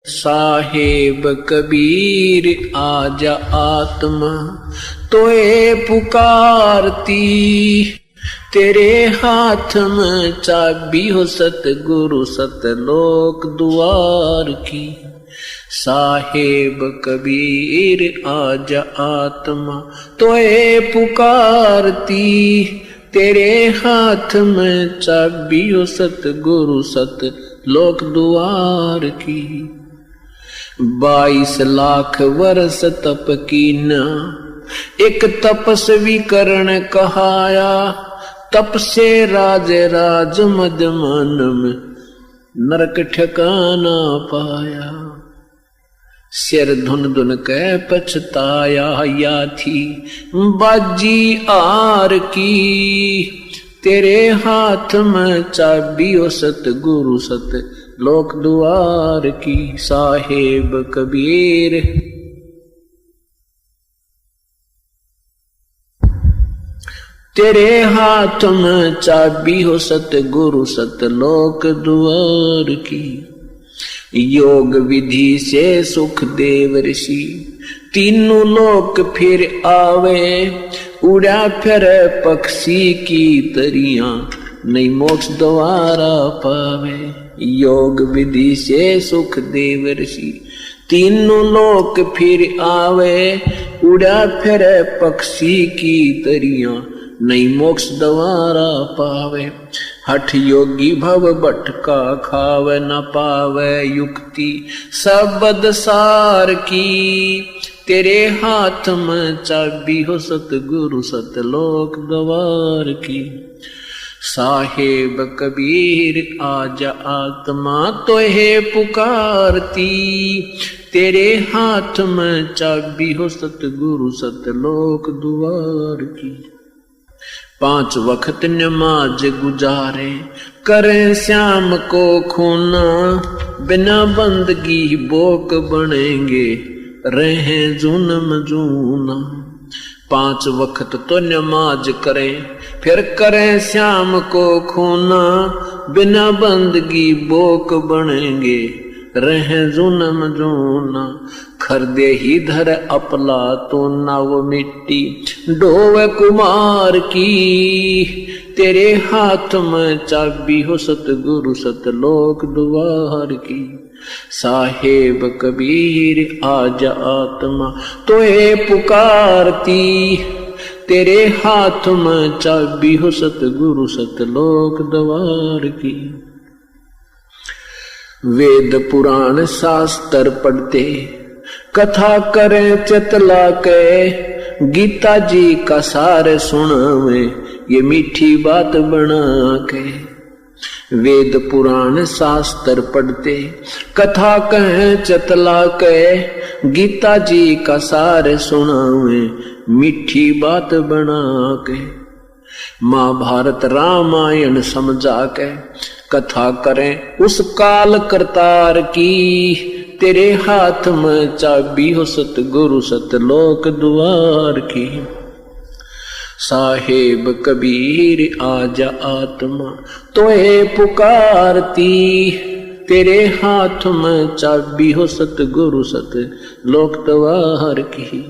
साहेब कबीर आजा आत्मा तोए पुकारती, तेरे हाथ में चाबी हो सतगुरु सतलोक द्वार की। साहेब कबीर आजा आत्मा तोए पुकारती, तेरे हाथ में चाबी हो सतगुरु सतलोक द्वार की। 22 लाख वर्ष तप कीना, एक तपस्वी करण कहाया, तप से राज राज मद मन में नरक ठिकाना पाया। सिर धुन धुन कै पछताया, या थी बाजी आर की, तेरे हाथ में चाबी ओ सतगुरु सत लोक द्वार की। साहेब कबीर तेरे हाथ में चाबी हो सतगुरु सतलोक द्वार की। योग विधि से सुख देव ऋषि, तीनों लोक फिर आवे, उड़ा फिर पक्षी की तरियां, नहीं मोक्ष द्वारा पावे। योग विधि से सुख देव ऋषि, तीनों लोक फिर आवे, उड़ा फिर पक्षी की तरियां, नहीं मोक्ष द्वारा पावे। हठ योगी भव भटका खावे, न पावे युक्ति सबद सार की, तेरे हाथ में चाबी हो सतगुरु सतलोक द्वार की। साहेब कबीर आजा आत्मा तोहे पुकारती, तेरे हाथ में चाबी हो सतगुरु सतलोक द्वार की। 5 वक्त नमाज गुजारे, करें श्याम को खूना, बिना बंदगी बोक बनेंगे, रहें जुनम जूना। 5 वक्त तो नमाज करें, फिर करें श्याम को खूना, बिना बंदगी बोक बनेंगे, रहें जुनम जूना। खरदे ही धर अपला तो नाव मिट्टी, डोवे कुमार की, तेरे हाथ में चाबी हो सतगुरु सतलोक द्वार की। साहेब कबीर आजा आत्मा तोहे पुकारती, तेरे हाथ में चाबी हो सतगुरु सतलोक द्वार की। वेद पुराण शास्त्र पढ़ते, कथा करें चतला के, गीता जी का सार सुनावे, ये मीठी बात बना के। वेद पुराण शास्त्र पढ़ते, कथा कहें चतला के, गीता जी का सार सुनावे, मीठी बात बना के। महाभारत रामायण समझा के, कथा करें उस काल करतार की, तेरे हाथ में चाबी हो सतगुरु सतलोक द्वार की। साहेब कबीर आजा आत्मा तोहे पुकारती, तेरे हाथ में चाबी हो सतगुरु सतलोक द्वार की।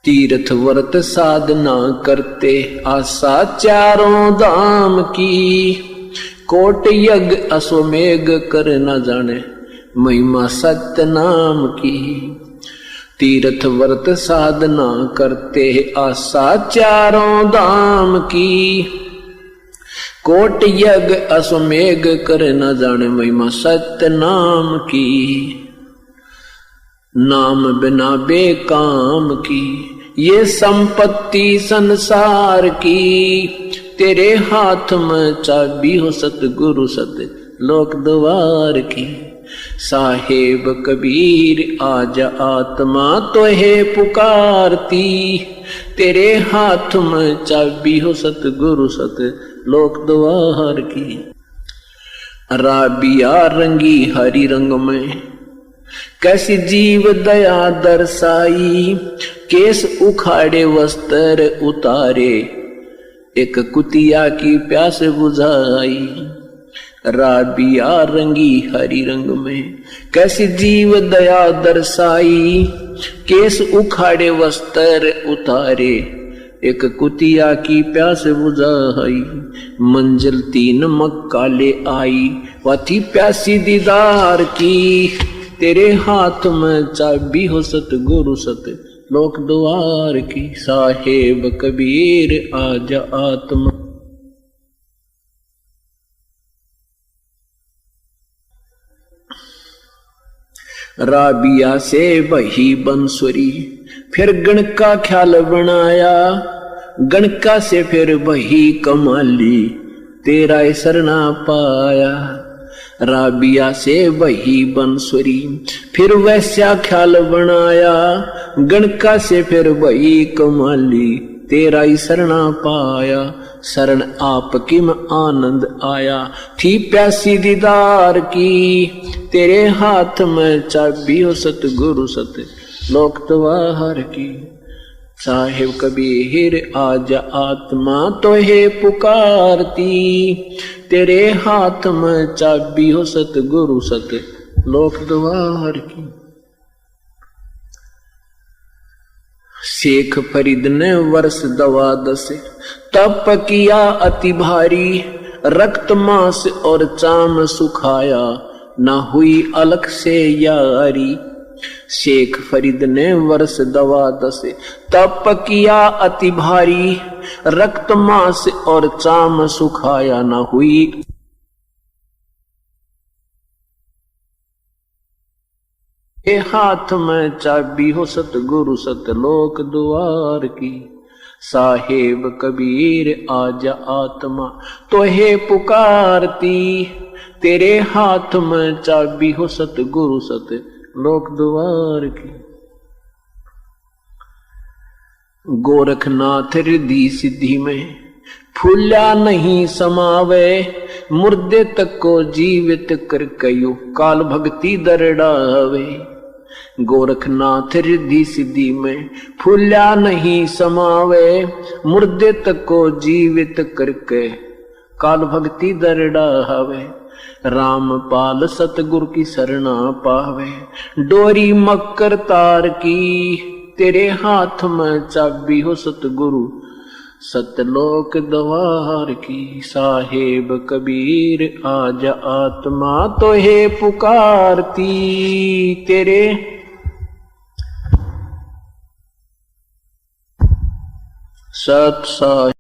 तीर्थ व्रत साधना करते, आशा चारों धाम की, कोट यज्ञ अश्वमेघ कर न जाने, महिमा सत्य नाम की। तीर्थ व्रत साधना करते, आशा चारों धाम की, कोट यज्ञ अश्वमेघ कर न जाने, महिमा सत्य नाम की। नाम बिना बेकाम की, ये संपत्ति संसार की, तेरे हाथ में चाबी हो सतगुरु सतलोक द्वार की। साहेब कबीर आजा आत्मा तोहे पुकारती, तेरे हाथ में चाबी हो सतगुरु सतलोक द्वार की। राबिया रंगी हरि रंग में, कैसी जीव दया दर्शाई, केस उखाड़े वस्त्र उतारे, एक कुतिया की प्यास बुझाई। राबिया रंगी हरी रंग में, कैसी जीव दया दर्शाई, केस उखाड़े वस्त्र उतारे, एक कुतिया की प्यास बुझाई, मंजिल 3 मक्का ले आई, वह थी प्यासी दीदार की, तेरे हाथ में चाबी हो सतगुरु सत लोक द्वार की, साहेब कबीर आजा आत्मा। राबिया से बही बंसुरी, फिर गण का ख्याल बनाया, गणका से फिर बही कमाली, तेरा सरना पाया। राबिया से बही बंसुरी, फिर वैसा ख्याल बनाया, गणका से फिर बही कमाली, तेरा ही शरणा पाया। शरण आपकी में आनंद आया, थी प्यासी दीदार की, तेरे हाथ में चाबी हो सतगुरु सत लोक द्वार की, साहिब कबीर आजा आत्मा तो है पुकारती, तेरे हाथ में चाबी हो सतगुरु सत लोक द्वार की। शेख फरीद ने वर्ष 12 तप किया अति भारी, रक्त मांस और चाम सुखाया, ना हुई अलग से यारी। शेख फरीद ने वर्ष 12 तप किया अति भारी, रक्त मांस और चाम सुखाया, ना हुई ए हाथ में चाबी हो सतगुरु सतलोक द्वार की, साहेब कबीर आजा आत्मा तो है पुकारती, तेरे हाथ में चाबी हो सतगुरु सत लोक द्वार की। गोरखनाथ रिद्धि सिद्धि में फूल्या नहीं समावे, मुर्दे तक को जीवित कर कयो काल भक्ति दरड़ावे। गोरखनाथ रिद्धि सिद्धि में फूल्या नहीं समावे, मुर्दे तक को जीवित करके काल भक्ति दरड़ावे। रामपाल सतगुरु की शरणा पावे, डोरी मकर तार की, तेरे हाथ में चाबी हो सतगुरु सतलोक द्वार की, साहेब कबीर आजा आत्मा तो है पुकारती, तेरे सत सा